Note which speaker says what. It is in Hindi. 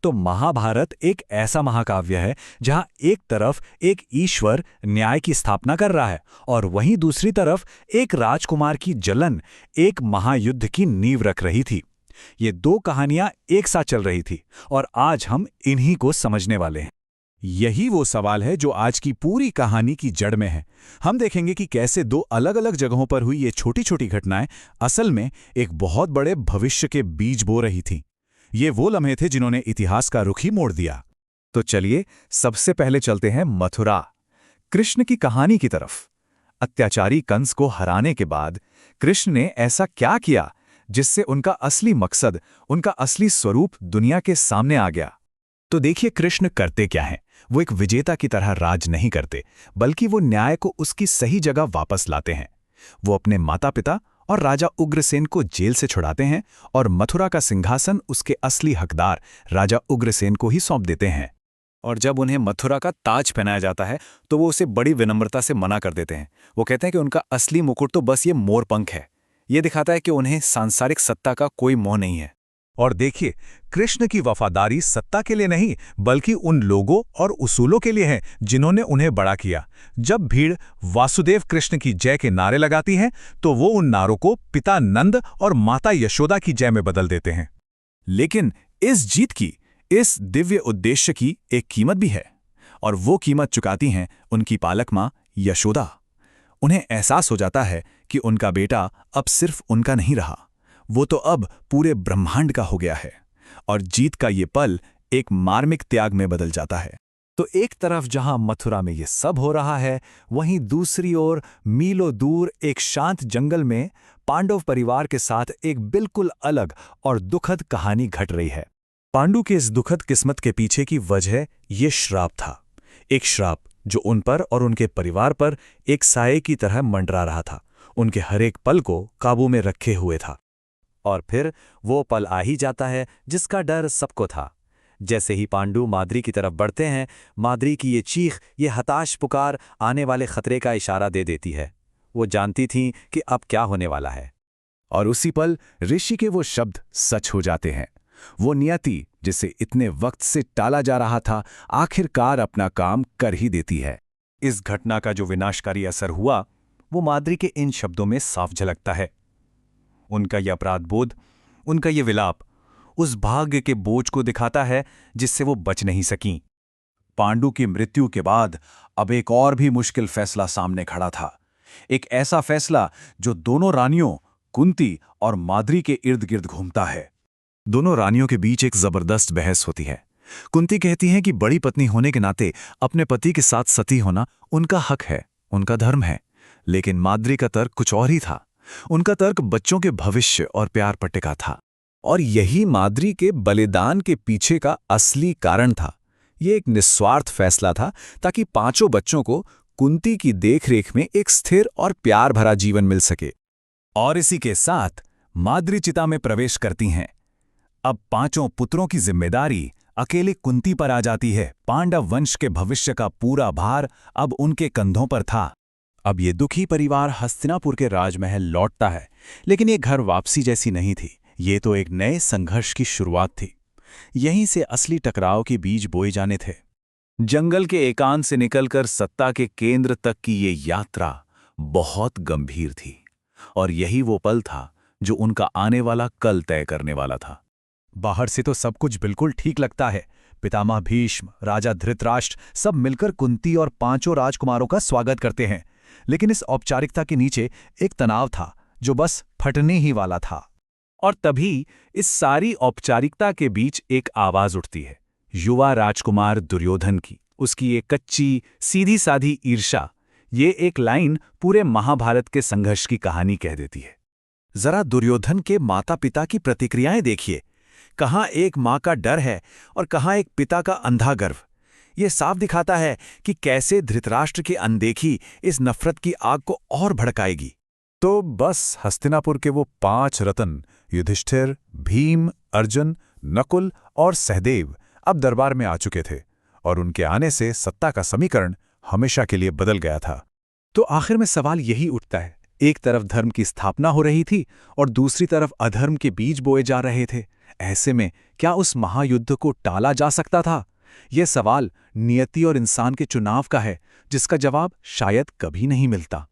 Speaker 1: तो महाभारत एक ऐसा महाकाव्य है जहां एक तरफ एक ईश्वर न्याय की स्थापना कर रहा है और वहीं दूसरी तरफ एक राजकुमार की जलन एक महायुद्ध की नींव रख रही थी। ये दो कहानियां एक साथ चल रही थी और आज हम इन्हीं को समझने वाले हैं।
Speaker 2: यही वो सवाल है जो आज की पूरी कहानी की जड़ में है। हम देखेंगे कि कैसे दो अलग अलग जगहों पर हुई ये छोटी छोटी घटनाएं असल में एक बहुत बड़े भविष्य के बीज बो रही थीं। ये वो लम्हे थे जिन्होंने इतिहास का रुख ही मोड़ दिया। तो चलिए सबसे पहले चलते हैं मथुरा, कृष्ण की कहानी की तरफ। अत्याचारी कंस को हराने के बाद कृष्ण ने ऐसा क्या किया जिससे उनका असली मकसद, उनका असली स्वरूप दुनिया के सामने आ गया? तो देखिए कृष्ण करते क्या हैं। वो एक विजेता की तरह राज नहीं करते, बल्कि वो न्याय को उसकी सही जगह वापस लाते हैं। वो अपने माता पिता और राजा उग्रसेन को जेल से छुड़ाते हैं और मथुरा का सिंहासन उसके असली हकदार राजा उग्रसेन को ही सौंप देते हैं। और जब उन्हें मथुरा का ताज पहनाया जाता है तो वो उसे बड़ी विनम्रता से मना कर देते हैं। वो कहते हैं कि उनका असली मुकुट तो बस ये मोरपंख है। ये दिखाता है कि उन्हें सांसारिक सत्ता का कोई मोह नहीं है।
Speaker 3: और देखिए, कृष्ण की वफादारी सत्ता के लिए नहीं बल्कि उन लोगों और उसूलों के लिए है जिन्होंने उन्हें बड़ा किया। जब भीड़ वासुदेव कृष्ण की जय के नारे लगाती है तो वो उन नारों को पिता नंद और माता यशोदा की जय में बदल देते हैं।
Speaker 2: लेकिन इस जीत की, इस दिव्य उद्देश्य की एक कीमत भी है, और वो कीमत चुकाती हैं उनकी पालक मां यशोदा। उन्हें एहसास हो जाता है कि उनका बेटा अब सिर्फ उनका नहीं रहा, वो तो अब पूरे ब्रह्मांड का हो गया है। और जीत का ये पल एक मार्मिक त्याग में बदल जाता है।
Speaker 1: तो एक तरफ जहां मथुरा में ये सब हो रहा है, वहीं दूसरी ओर मीलों दूर एक शांत जंगल में पांडव परिवार के साथ एक बिल्कुल अलग और दुखद कहानी घट रही है।
Speaker 3: पांडु के इस दुखद किस्मत के पीछे की वजह ये श्राप था। एक श्राप जो उन पर और उनके परिवार पर एक साये की तरह मंडरा रहा था, उनके हर एक पल को काबू में रखे हुए था।
Speaker 1: और फिर वो पल आ ही जाता है जिसका डर सबको था। जैसे ही पांडु माद्री की तरफ बढ़ते हैं, माद्री की ये चीख, ये हताश पुकार आने वाले खतरे का इशारा दे देती है। वो जानती थीं कि अब क्या होने वाला है।
Speaker 2: और उसी पल ऋषि के वो शब्द सच हो जाते हैं। वो नियति जिसे इतने वक्त से टाला जा रहा था, आखिरकार अपना काम कर ही देती है।
Speaker 1: इस घटना का जो विनाशकारी असर हुआ वो माद्री के इन शब्दों में साफ झलकता है। उनका यह अपराध बोध, उनका यह विलाप उस भाग्य के बोझ को दिखाता है जिससे वो बच नहीं सकीं।
Speaker 2: पांडु की मृत्यु के बाद अब एक और भी मुश्किल फैसला सामने खड़ा था। एक ऐसा फैसला जो दोनों रानियों कुंती और माद्री के इर्द गिर्द घूमता है। दोनों रानियों के बीच एक जबरदस्त बहस होती है। कुंती कहती हैं कि बड़ी पत्नी होने के नाते अपने पति के साथ सती होना उनका हक है, उनका धर्म है। लेकिन माद्री का तर्क कुछ और ही था। उनका तर्क बच्चों के भविष्य और प्यार पर टिका था। और यही माद्री के बलिदान के पीछे का असली कारण था। ये एक निस्वार्थ फैसला था ताकि पांचों बच्चों को कुंती की देखरेख में एक स्थिर और प्यार भरा जीवन मिल सके। और इसी के साथ माद्री चिता में प्रवेश करती हैं। अब पांचों पुत्रों की जिम्मेदारी अकेले कुंती पर आ जाती है। पांडव वंश के भविष्य का पूरा भार अब उनके कंधों पर था। अब ये दुखी परिवार हस्तिनापुर के राजमहल लौटता है, लेकिन ये घर वापसी जैसी नहीं थी। ये तो एक नए संघर्ष की शुरुआत थी। यहीं से असली टकराव के बीज बोए जाने थे। जंगल के एकांत से निकलकर सत्ता के केंद्र तक की ये यात्रा बहुत गंभीर थी, और यही वो पल था जो उनका आने वाला कल तय करने वाला था।
Speaker 3: बाहर से तो सब कुछ बिल्कुल ठीक लगता है। पितामह भीष्म, राजा धृतराष्ट्र सब मिलकर कुंती और पांचों राजकुमारों का स्वागत करते हैं। लेकिन इस औपचारिकता के नीचे एक तनाव था जो बस फटने ही वाला था। और तभी इस सारी औपचारिकता के बीच एक आवाज उठती है, युवा राजकुमार दुर्योधन की। उसकी एक कच्ची सीधी साधी ईर्ष्या, ये एक लाइन पूरे महाभारत के संघर्ष की कहानी कह देती है। जरा दुर्योधन के माता पिता की प्रतिक्रियाएं देखिए। कहाँ एक माँ का डर है और कहाँ एक पिता का अंधा गर्व। ये साफ दिखाता है कि कैसे धृतराष्ट्र की अनदेखी इस नफरत की आग को और भड़काएगी। तो बस हस्तिनापुर के वो 5 रत्न युधिष्ठिर, भीम, अर्जुन, नकुल और सहदेव अब दरबार में आ चुके थे, और उनके आने से सत्ता का समीकरण हमेशा के लिए बदल गया था। तो आखिर में सवाल यही उठता है, एक तरफ धर्म की स्थापना हो रही थी और दूसरी तरफ अधर्म के बीज बोए जा रहे थे। ऐसे में क्या उस महायुद्ध को टाला जा सकता था? यह सवाल नियति और इंसान के चुनाव का है, जिसका जवाब शायद कभी नहीं मिलता।